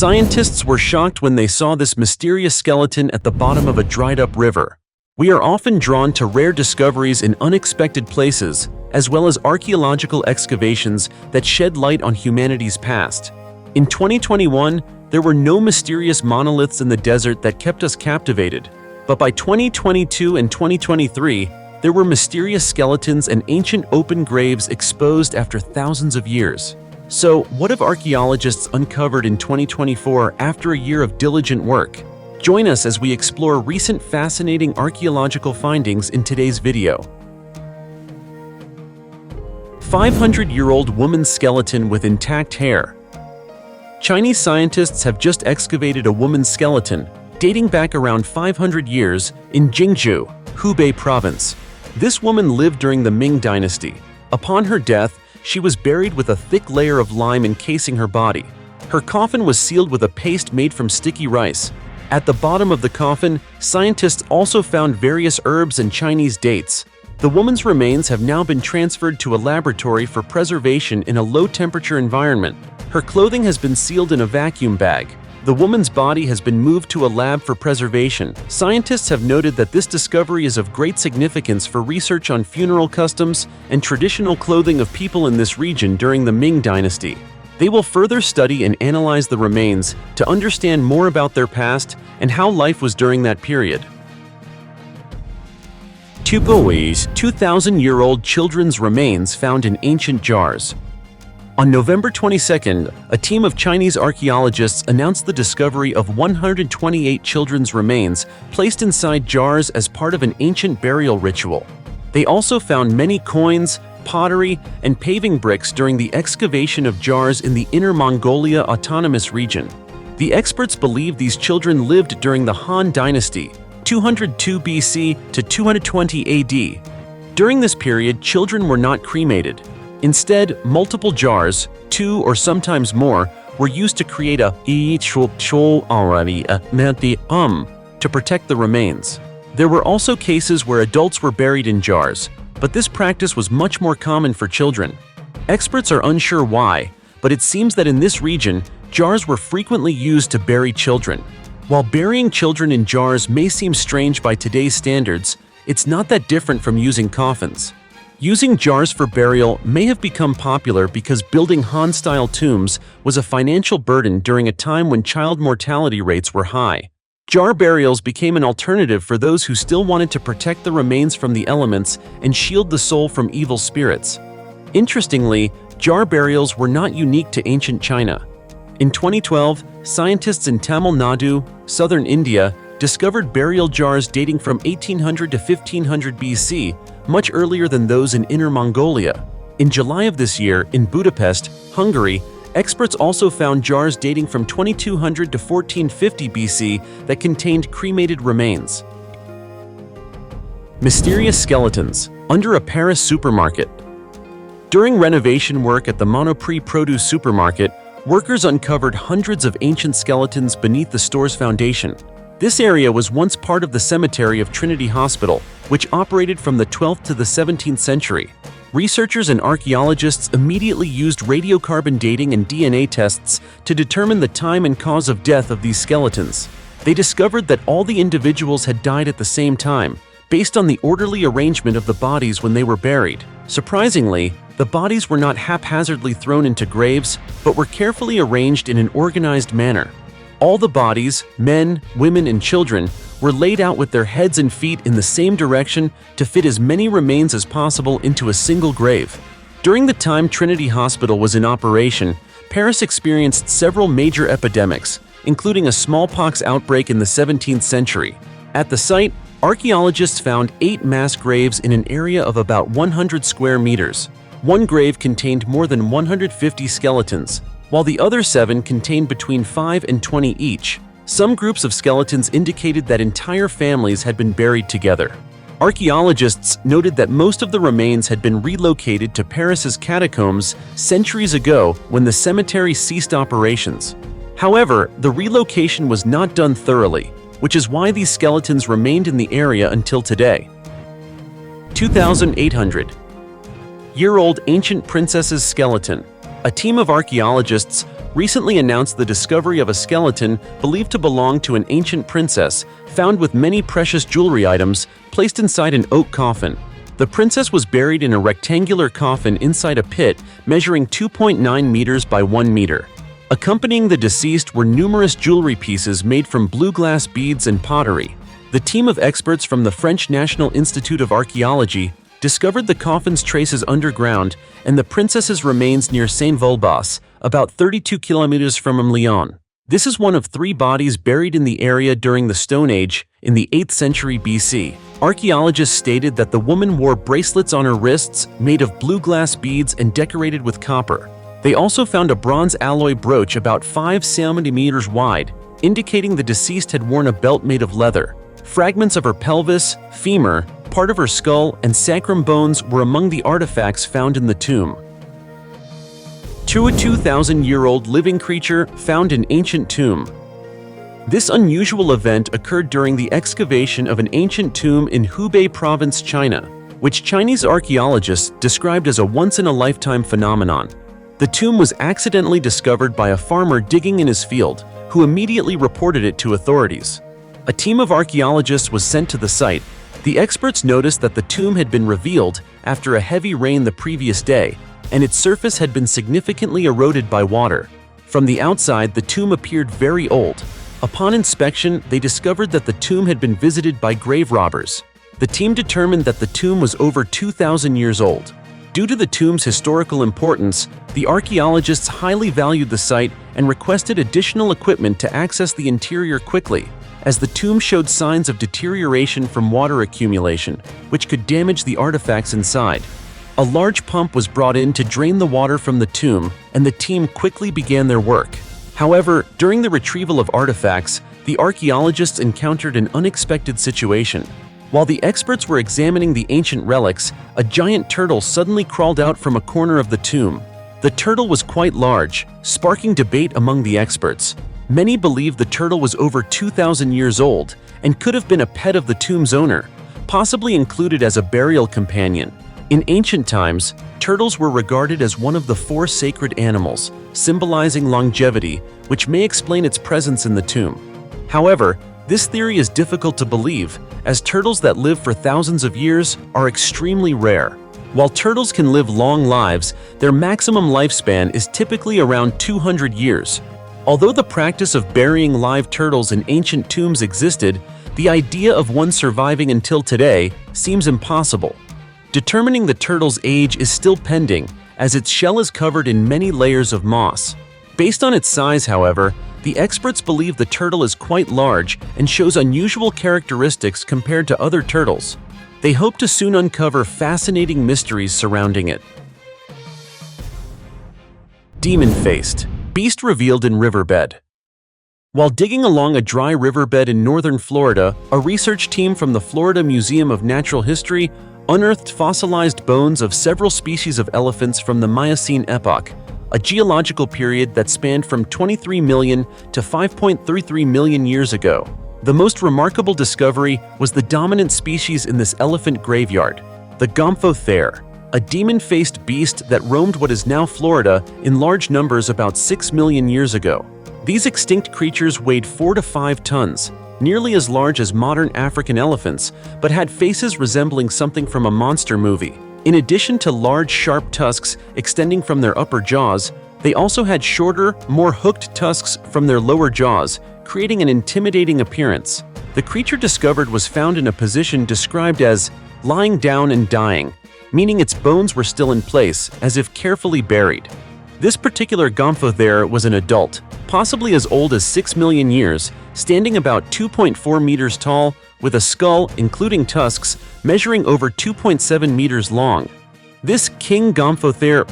Scientists were shocked when they saw this mysterious skeleton at the bottom of a dried-up river. We are often drawn to rare discoveries in unexpected places, as well as archaeological excavations that shed light on humanity's past. In 2021, there were no mysterious monoliths in the desert that kept us captivated, but by 2022 and 2023, there were mysterious skeletons and ancient open graves exposed after thousands of years. So, what have archaeologists uncovered in 2024 after a year of diligent work? Join us as we explore recent fascinating archaeological findings in today's video. 500-year-old woman's skeleton with intact hair. Chinese scientists have just excavated a woman's skeleton, dating back around 500 years, in Jingzhou, Hubei province. This woman lived during the Ming dynasty. Upon her death, she was buried with a thick layer of lime encasing her body. Her coffin was sealed with a paste made from sticky rice. At the bottom of the coffin, scientists also found various herbs and Chinese dates. The woman's remains have now been transferred to a laboratory for preservation in a low-temperature environment. Her clothing has been sealed in a vacuum bag. The woman's body has been moved to a lab for preservation. Scientists have noted that this discovery is of great significance for research on funeral customs and traditional clothing of people in this region during the Ming dynasty. They will further study and analyze the remains to understand more about their past and how life was during that period. 2,000-year-old children's remains found in ancient jars. On November 22nd, a team of Chinese archaeologists announced the discovery of 128 children's remains placed inside jars as part of an ancient burial ritual. They also found many coins, pottery, and paving bricks during the excavation of jars in the Inner Mongolia Autonomous Region. The experts believe these children lived during the Han Dynasty, 202 BC to 220 AD. During this period, children were not cremated. Instead, multiple jars, 2 or sometimes more, were used to create a to protect the remains. There were also cases where adults were buried in jars, but this practice was much more common for children. Experts are unsure why, but it seems that in this region, jars were frequently used to bury children. While burying children in jars may seem strange by today's standards, it's not that different from using coffins. Using jars for burial may have become popular because building Han-style tombs was a financial burden during a time when child mortality rates were high. Jar burials became an alternative for those who still wanted to protect the remains from the elements and shield the soul from evil spirits. Interestingly, jar burials were not unique to ancient China. In 2012, scientists in Tamil Nadu, southern India, discovered burial jars dating from 1800 to 1500 BC, much earlier than those in Inner Mongolia. In July of this year, in Budapest, Hungary, experts also found jars dating from 2200 to 1450 BC that contained cremated remains. Mysterious skeletons under a Paris supermarket. During renovation work at the Monoprix produce supermarket, workers uncovered hundreds of ancient skeletons beneath the store's foundation. This area was once part of the cemetery of Trinity Hospital, which operated from the 12th to the 17th century. Researchers and archaeologists immediately used radiocarbon dating and DNA tests to determine the time and cause of death of these skeletons. They discovered that all the individuals had died at the same time, based on the orderly arrangement of the bodies when they were buried. Surprisingly, the bodies were not haphazardly thrown into graves, but were carefully arranged in an organized manner. All the bodies, men, women, and children, were laid out with their heads and feet in the same direction to fit as many remains as possible into a single grave. During the time Trinity Hospital was in operation, Paris experienced several major epidemics, including a smallpox outbreak in the 17th century. At the site, archaeologists found 8 mass graves in an area of about 100 square meters. One grave contained more than 150 skeletons, while the other 7 contained between 5 and 20 each. Some groups of skeletons indicated that entire families had been buried together. Archaeologists noted that most of the remains had been relocated to Paris's catacombs centuries ago when the cemetery ceased operations. However, the relocation was not done thoroughly, which is why these skeletons remained in the area until today. 2,800-year-old ancient princess's skeleton. A team of archaeologists recently announced the discovery of a skeleton believed to belong to an ancient princess, found with many precious jewelry items placed inside an oak coffin. The princess was buried in a rectangular coffin inside a pit measuring 2.9 meters by 1 meter. Accompanying the deceased were numerous jewelry pieces made from blue glass beads and pottery. The team of experts from the French National Institute of Archaeology discovered the coffin's traces underground and the princess's remains near Saint-Vulbas, about 32 kilometers from Lyon. This is one of 3 bodies buried in the area during the Stone Age in the 8th century BC. Archaeologists stated that the woman wore bracelets on her wrists made of blue glass beads and decorated with copper. They also found a bronze alloy brooch about 5 centimeters wide, indicating the deceased had worn a belt made of leather. Fragments of her pelvis, femur, part of her skull, and sacrum bones were among the artifacts found in the tomb. A 2,000-year-old living creature found in ancient tomb. This unusual event occurred during the excavation of an ancient tomb in Hubei province, China, which Chinese archaeologists described as a once-in-a-lifetime phenomenon. The tomb was accidentally discovered by a farmer digging in his field, who immediately reported it to authorities. A team of archaeologists was sent to the site. The experts noticed that the tomb had been revealed after a heavy rain the previous day, and its surface had been significantly eroded by water. From the outside, the tomb appeared very old. Upon inspection, they discovered that the tomb had been visited by grave robbers. The team determined that the tomb was over 2,000 years old. Due to the tomb's historical importance, the archaeologists highly valued the site and requested additional equipment to access the interior quickly, as the tomb showed signs of deterioration from water accumulation, which could damage the artifacts inside. A large pump was brought in to drain the water from the tomb, and the team quickly began their work. However, during the retrieval of artifacts, the archaeologists encountered an unexpected situation. While the experts were examining the ancient relics, a giant turtle suddenly crawled out from a corner of the tomb. The turtle was quite large, sparking debate among the experts. Many believe the turtle was over 2,000 years old and could have been a pet of the tomb's owner, possibly included as a burial companion. In ancient times, turtles were regarded as one of the 4 sacred animals, symbolizing longevity, which may explain its presence in the tomb. However, this theory is difficult to believe, as turtles that live for thousands of years are extremely rare. While turtles can live long lives, their maximum lifespan is typically around 200 years. Although the practice of burying live turtles in ancient tombs existed, the idea of one surviving until today seems impossible. Determining the turtle's age is still pending, as its shell is covered in many layers of moss. Based on its size, however, the experts believe the turtle is quite large and shows unusual characteristics compared to other turtles. They hope to soon uncover fascinating mysteries surrounding it. Demon-faced beast revealed in riverbed. While digging along a dry riverbed in northern Florida, a research team from the Florida Museum of Natural History unearthed fossilized bones of several species of elephants from the Miocene epoch, a geological period that spanned from 23 million to 5.33 million years ago. The most remarkable discovery was the dominant species in this elephant graveyard, the Gomphothere, a demon-faced beast that roamed what is now Florida in large numbers about 6 million years ago. These extinct creatures weighed 4 to 5 tons, nearly as large as modern African elephants, but had faces resembling something from a monster movie. In addition to large, sharp tusks extending from their upper jaws, they also had shorter, more hooked tusks from their lower jaws, creating an intimidating appearance. The creature discovered was found in a position described as lying down and dying, meaning its bones were still in place, as if carefully buried. This particular Gomphothere was an adult, possibly as old as 6 million years, standing about 2.4 meters tall, with a skull, including tusks, measuring over 2.7 meters long. This King Gomphothere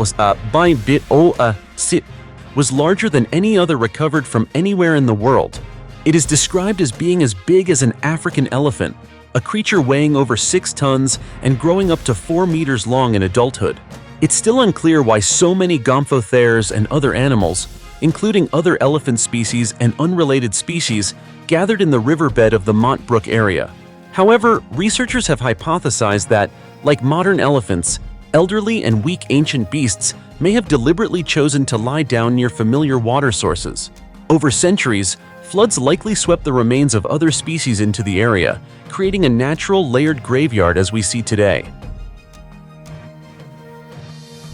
was larger than any other recovered from anywhere in the world. It is described as being as big as an African elephant, a creature weighing over 6 tons and growing up to 4 meters long in adulthood. It's still unclear why so many Gomphotheres and other animals, including other elephant species and unrelated species, gathered in the riverbed of the Mont Brook area. However, researchers have hypothesized that, like modern elephants, elderly and weak ancient beasts may have deliberately chosen to lie down near familiar water sources. Over centuries, floods likely swept the remains of other species into the area, creating a natural layered graveyard as we see today.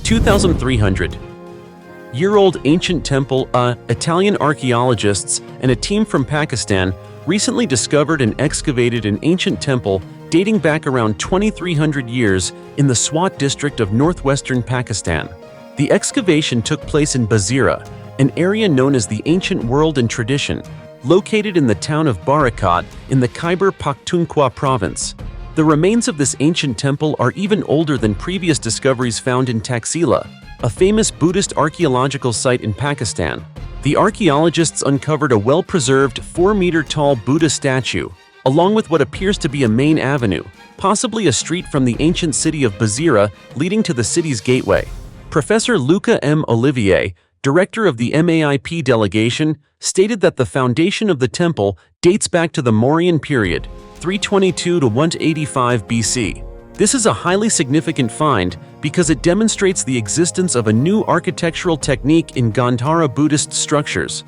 2,300-year-old ancient temple. Italian archaeologists and a team from Pakistan recently discovered and excavated an ancient temple dating back around 2,300 years in the Swat district of northwestern Pakistan. The excavation took place in Bazira, an area known as the Ancient World in Tradition, located in the town of Barakat in the Khyber Pakhtunkhwa province. The remains of this ancient temple are even older than previous discoveries found in Taxila, a famous Buddhist archaeological site in Pakistan. The archaeologists uncovered a well-preserved 4-meter-tall Buddha statue, along with what appears to be a main avenue, possibly a street from the ancient city of Bazira leading to the city's gateway. Professor Luca M. Olivier, director of the MAIP delegation, stated that the foundation of the temple dates back to the Mauryan period, 322 to 185 BC. This is a highly significant find because it demonstrates the existence of a new architectural technique in Gandhara Buddhist structures.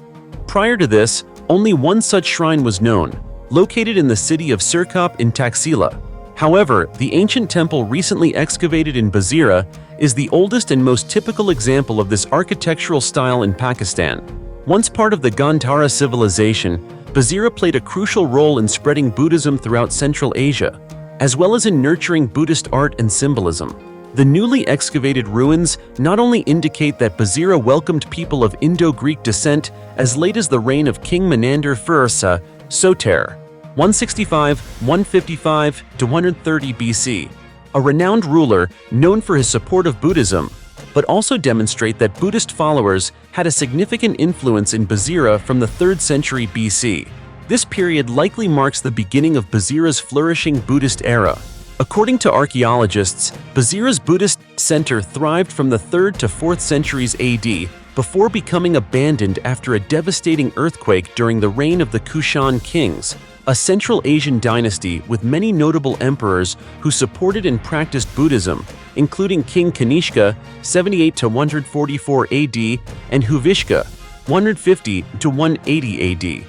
Prior to this, only one such shrine was known, located in the city of Sirkap in Taxila. However, the ancient temple recently excavated in Bazira is the oldest and most typical example of this architectural style in Pakistan. Once part of the Gandhara civilization, Bazira played a crucial role in spreading Buddhism throughout Central Asia, as well as in nurturing Buddhist art and symbolism. The newly excavated ruins not only indicate that Bazira welcomed people of Indo-Greek descent as late as the reign of King Menander I Soter, 165–155 to 130 BC, a renowned ruler known for his support of Buddhism, but also demonstrate that Buddhist followers had a significant influence in Bazira from the 3rd century BC. This period likely marks the beginning of Bazira's flourishing Buddhist era. According to archaeologists, Bazira's Buddhist center thrived from the 3rd to 4th centuries AD before becoming abandoned after a devastating earthquake during the reign of the Kushan kings, a Central Asian dynasty with many notable emperors who supported and practiced Buddhism, including King Kanishka, 78 to 144 AD, and Huvishka, 150 to 180 AD.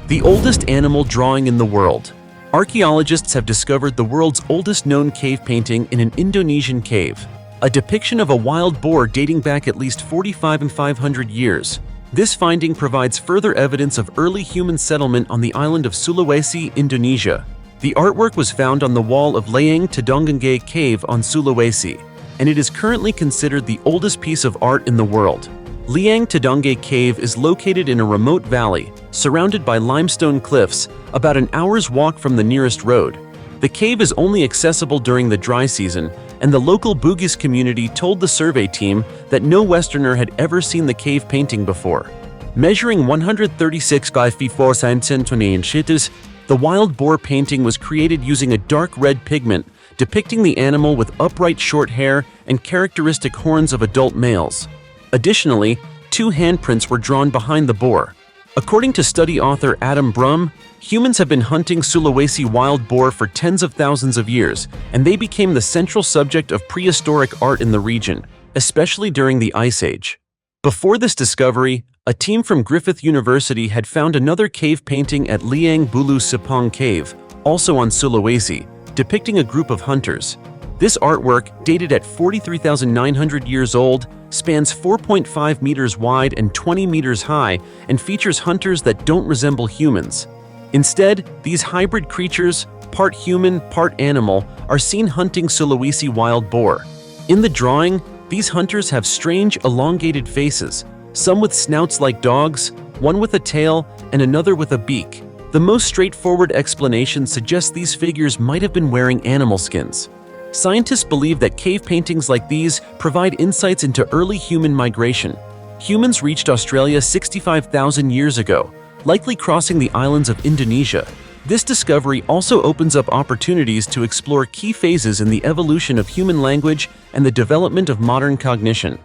The oldest animal drawing in the world. Archaeologists have discovered the world's oldest known cave painting in an Indonesian cave, a depiction of a wild boar dating back at least 4,500 years. This finding provides further evidence of early human settlement on the island of Sulawesi, Indonesia. The artwork was found on the wall of Layang Tadonggenge Cave on Sulawesi, and it is currently considered the oldest piece of art in the world. Layang Tadonggenge Cave is located in a remote valley, surrounded by limestone cliffs, about an hour's walk from the nearest road. The cave is only accessible during the dry season, and the local Bugis community told the survey team that no Westerner had ever seen the cave painting before. Measuring 136 by 4 centimeters, the wild boar painting was created using a dark red pigment, depicting the animal with upright short hair and characteristic horns of adult males. Additionally, 2 handprints were drawn behind the boar. According to study author Adam Brum, humans have been hunting Sulawesi wild boar for tens of thousands of years, and they became the central subject of prehistoric art in the region, especially during the Ice Age. Before this discovery, a team from Griffith University had found another cave painting at Liang Bulu Sepang Cave, also on Sulawesi, depicting a group of hunters. This artwork, dated at 43,900 years old, spans 4.5 meters wide and 20 meters high and features hunters that don't resemble humans. Instead, these hybrid creatures, part human, part animal, are seen hunting Sulawesi wild boar. In the drawing, these hunters have strange, elongated faces, some with snouts like dogs, one with a tail, and another with a beak. The most straightforward explanation suggests these figures might have been wearing animal skins. Scientists believe that cave paintings like these provide insights into early human migration. Humans reached Australia 65,000 years ago, likely crossing the islands of Indonesia. This discovery also opens up opportunities to explore key phases in the evolution of human language and the development of modern cognition.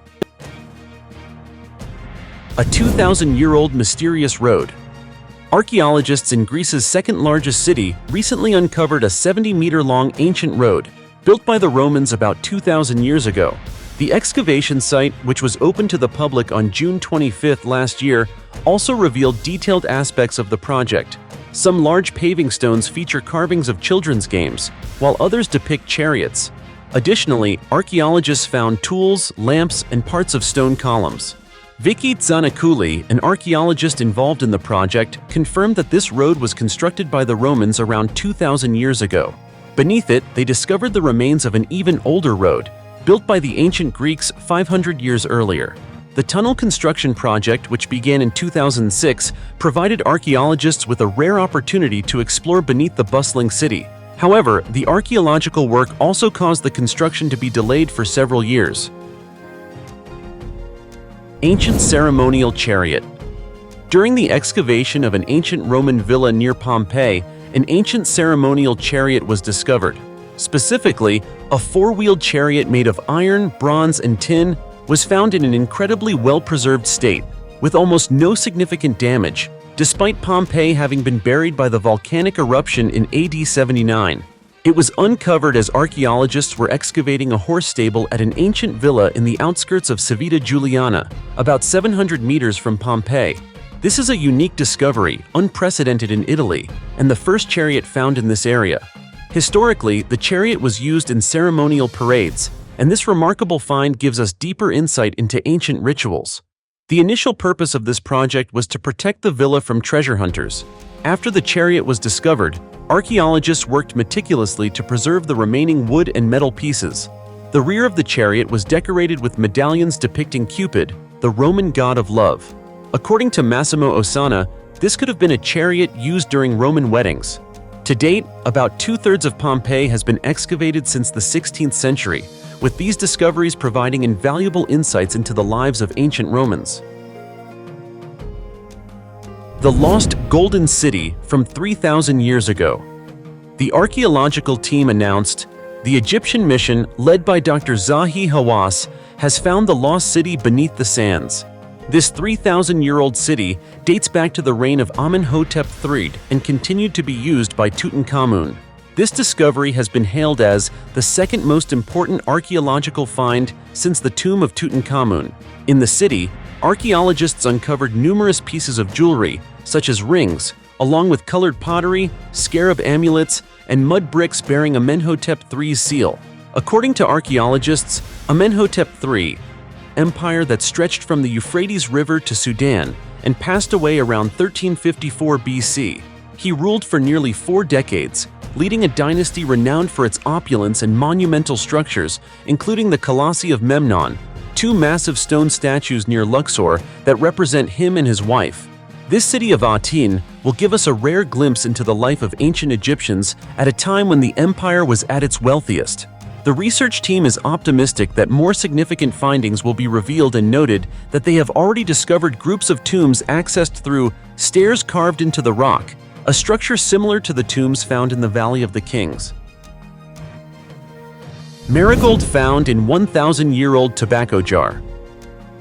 A 2,000-year-old mysterious road. Archaeologists in Greece's second-largest city recently uncovered a 70-meter-long ancient road, built by the Romans about 2,000 years ago. The excavation site, which was open to the public on June 25 last year, also revealed detailed aspects of the project. Some large paving stones feature carvings of children's games, while others depict chariots. Additionally, archaeologists found tools, lamps, and parts of stone columns. Vicky Tzanakuli, an archaeologist involved in the project, confirmed that this road was constructed by the Romans around 2,000 years ago. Beneath it, they discovered the remains of an even older road, built by the ancient Greeks 500 years earlier. The tunnel construction project, which began in 2006, provided archaeologists with a rare opportunity to explore beneath the bustling city. However, the archaeological work also caused the construction to be delayed for several years. Ancient ceremonial chariot. During the excavation of an ancient Roman villa near Pompeii, an ancient ceremonial chariot was discovered. Specifically, a four-wheeled chariot made of iron, bronze, and tin was found in an incredibly well-preserved state, with almost no significant damage, despite Pompeii having been buried by the volcanic eruption in AD 79. It was uncovered as archaeologists were excavating a horse stable at an ancient villa in the outskirts of Civita Juliana, about 700 meters from Pompeii. This is a unique discovery, unprecedented in Italy, and the first chariot found in this area. Historically, the chariot was used in ceremonial parades, and this remarkable find gives us deeper insight into ancient rituals. The initial purpose of this project was to protect the villa from treasure hunters. After the chariot was discovered, archaeologists worked meticulously to preserve the remaining wood and metal pieces. The rear of the chariot was decorated with medallions depicting Cupid, the Roman god of love. According to Massimo Ossana, this could have been a chariot used during Roman weddings. To date, about two-thirds of Pompeii has been excavated since the 16th century, with these discoveries providing invaluable insights into the lives of ancient Romans. The Lost Golden City from 3,000 years ago. The archaeological team announced, the Egyptian mission, led by Dr. Zahi Hawass, has found the lost city beneath the sands. This 3,000-year-old city dates back to the reign of Amenhotep III and continued to be used by Tutankhamun. This discovery has been hailed as the second most important archaeological find since the tomb of Tutankhamun. In the city, archaeologists uncovered numerous pieces of jewelry, such as rings, along with colored pottery, scarab amulets, and mud bricks bearing Amenhotep III's seal. According to archaeologists, Amenhotep III, empire that stretched from the Euphrates River to Sudan and passed away around 1354 BC. He ruled for nearly 4 decades, leading a dynasty renowned for its opulence and monumental structures, including the Colossi of Memnon, 2 massive stone statues near Luxor that represent him and his wife. This city of Aten will give us a rare glimpse into the life of ancient Egyptians at a time when the empire was at its wealthiest. The research team is optimistic that more significant findings will be revealed and noted that they have already discovered groups of tombs accessed through stairs carved into the rock, a structure similar to the tombs found in the Valley of the Kings. Maragold found in 1,000-year-old tobacco jar.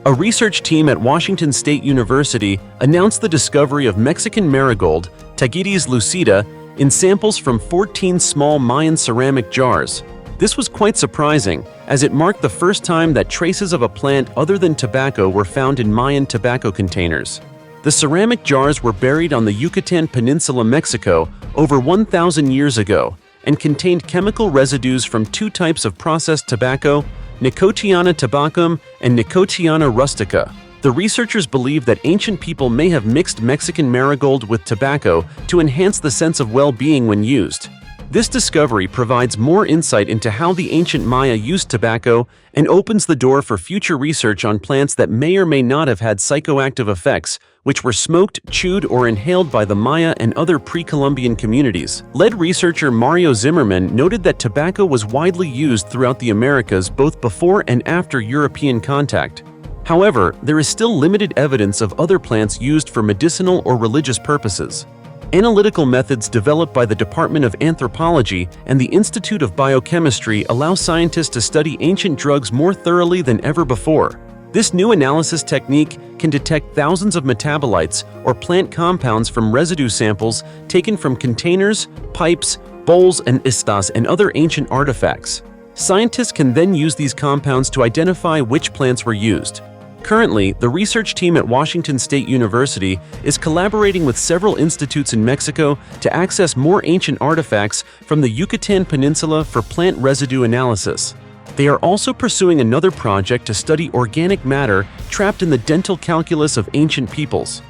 A research team at Washington State University announced the discovery of Mexican Maragold, Tagetes lucida, in samples from 14 small Mayan ceramic jars. This was quite surprising, as it marked the first time that traces of a plant other than tobacco were found in Mayan tobacco containers. The ceramic jars were buried on the Yucatan Peninsula, Mexico, over 1,000 years ago, and contained chemical residues from 2 types of processed tobacco, Nicotiana tabacum and Nicotiana rustica. The researchers believe that ancient people may have mixed Mexican Maragold with tobacco to enhance the sense of well-being when used. This discovery provides more insight into how the ancient Maya used tobacco and opens the door for future research on plants that may or may not have had psychoactive effects, which were smoked, chewed, or inhaled by the Maya and other pre-Columbian communities. Lead researcher Mario Zimmerman noted that tobacco was widely used throughout the Americas both before and after European contact. However, there is still limited evidence of other plants used for medicinal or religious purposes. Analytical methods developed by the Department of Anthropology and the Institute of Biochemistry allow scientists to study ancient drugs more thoroughly than ever before. This new analysis technique can detect thousands of metabolites or plant compounds from residue samples taken from containers, pipes, bowls, and istas and other ancient artifacts. Scientists can then use these compounds to identify which plants were used. Currently, the research team at Washington State University is collaborating with several institutes in Mexico to access more ancient artifacts from the Yucatan Peninsula for plant residue analysis. They are also pursuing another project to study organic matter trapped in the dental calculus of ancient peoples.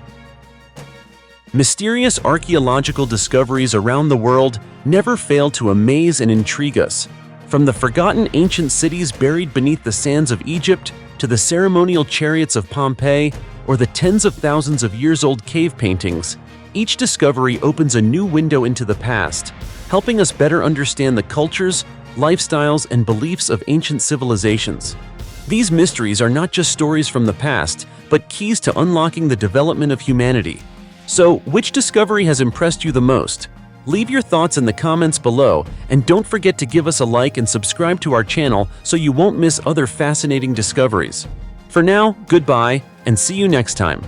Mysterious archaeological discoveries around the world never fail to amaze and intrigue us. From the forgotten ancient cities buried beneath the sands of Egypt to the ceremonial chariots of Pompeii or the tens of thousands of years-old cave paintings, each discovery opens a new window into the past, helping us better understand the cultures, lifestyles, and beliefs of ancient civilizations. These mysteries are not just stories from the past, but keys to unlocking the development of humanity. So, which discovery has impressed you the most? Leave your thoughts in the comments below, and don't forget to give us a like and subscribe to our channel so you won't miss other fascinating discoveries. For now, goodbye, and see you next time.